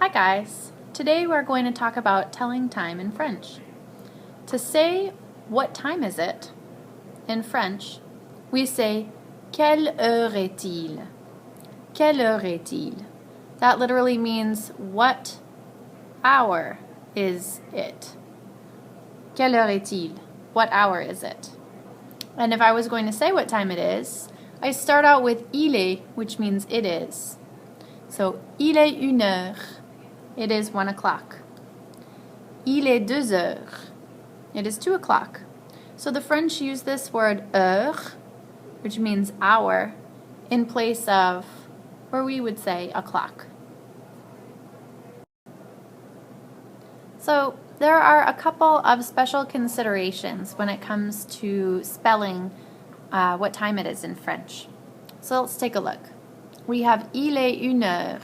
Hi guys! Today we're going to talk about telling time in French. To say what time is it in French, we say quelle heure est-il? Quelle heure est-il? That literally means what hour is it? Quelle heure est-il? What hour is it? And if I was going to say what time it is, I start out with il est, which means it is. So il est une heure. It is 1 o'clock. Il est 2 heures. It is 2 o'clock. So the French use this word heure, which means hour, in place of where we would say o'clock. So there are a couple of special considerations when it comes to spelling what time it is in French. So let's take a look. We have il est une heure.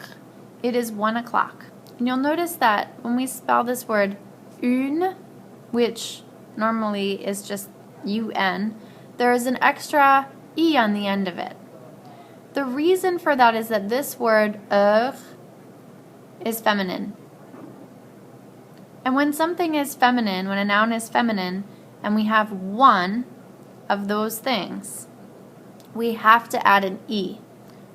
It is 1 o'clock. And you'll notice that when we spell this word une, which normally is just UN, there is an extra E on the end of it. The reason for that is that this word heure is feminine. And when something is feminine, when a noun is feminine, and we have one of those things, we have to add an E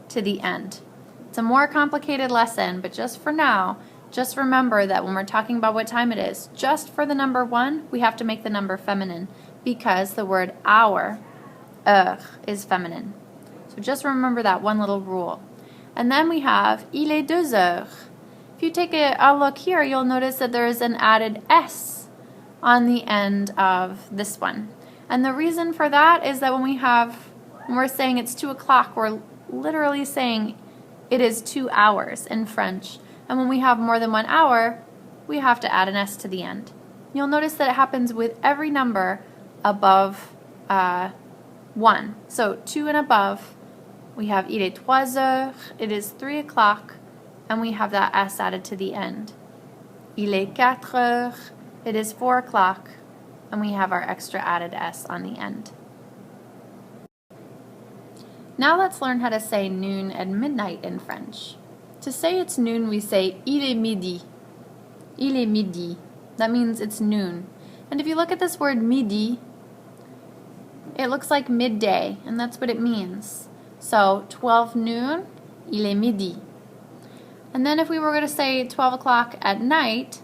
to the end. It's a more complicated lesson, but just for now, just remember that when we're talking about what time it is, just for the number 1, we have to make the number feminine because the word hour, heure, is feminine. So just remember that one little rule. And then we have il est 2 heures. If you take a look here, you'll notice that there is an added S on the end of this one. And the reason for that is that when we're saying it's 2 o'clock, we're literally saying it is 2 hours in French. And when we have more than 1 hour, we have to add an S to the end. You'll notice that it happens with every number above 1. So 2 and above, we have il est 3 heures, it is 3 o'clock, and we have that S added to the end. Il est 4 heures, it is 4 o'clock, and we have our extra added S on the end. Now let's learn how to say noon and midnight in French. To say it's noon, we say il est midi. Il est midi. That means it's noon. And if you look at this word midi, it looks like midday, and that's what it means. So 12 noon, il est midi. And then if we were going to say 12 o'clock at night,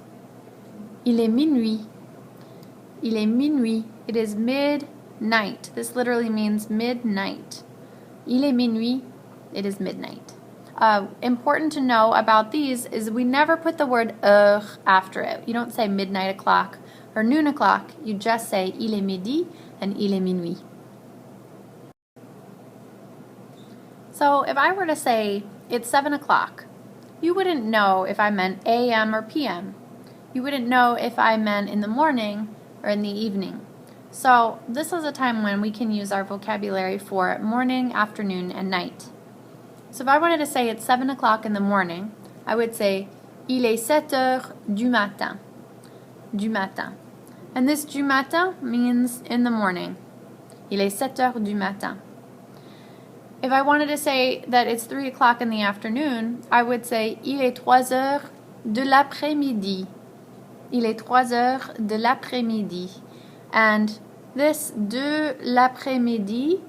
il est minuit. Il est minuit. It is midnight. This literally means midnight. Il est minuit. It is midnight. Important to know about these is we never put the word heure after it. You don't say midnight o'clock or noon o'clock. You just say il est midi and il est minuit. So if I were to say it's 7 o'clock, you wouldn't know if I meant AM or PM. You wouldn't know if I meant in the morning or in the evening. So this is a time when we can use our vocabulary for morning, afternoon, and night. So if I wanted to say it's 7 o'clock in the morning, I would say il est 7 heures du matin. Du matin. And this du matin means in the morning. Il est 7 heures du matin. If I wanted to say that it's 3 o'clock in the afternoon, I would say il est 3 heures de l'après-midi. Il est 3 heures de l'après-midi. And this de l'après-midi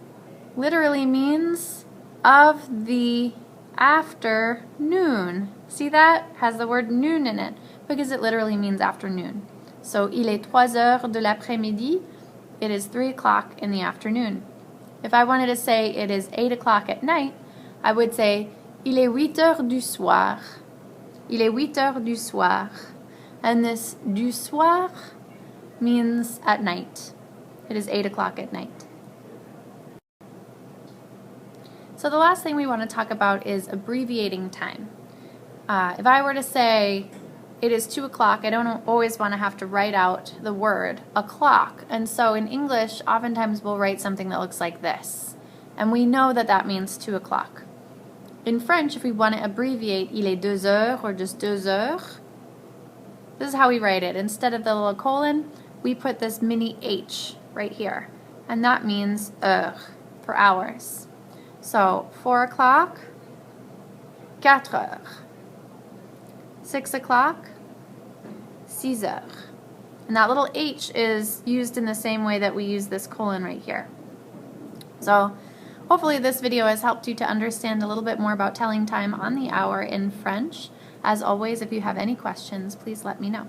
literally means of the afternoon. See that? Has the word noon in it because it literally means afternoon. So il est 3 heures de l'après-midi. It is 3 o'clock in the afternoon. If I wanted to say it is 8 o'clock at night, I would say il est 8 heures du soir. Il est 8 heures du soir. And this du soir means at night. It is 8 o'clock at night. So the last thing we want to talk about is abbreviating time. If I were to say it is 2 o'clock, I don't always want to have to write out the word o'clock. And so in English, oftentimes we'll write something that looks like this. And we know that that means 2 o'clock. In French, if we want to abbreviate il est 2 heures or just 2 heures, this is how we write it. Instead of the little colon, we put this mini h right here. And that means heure, for hours. So 4 o'clock, 4 heures. 6 o'clock, 6 heures. And that little H is used in the same way that we use this colon right here. So hopefully this video has helped you to understand a little bit more about telling time on the hour in French. As always, if you have any questions, please let me know.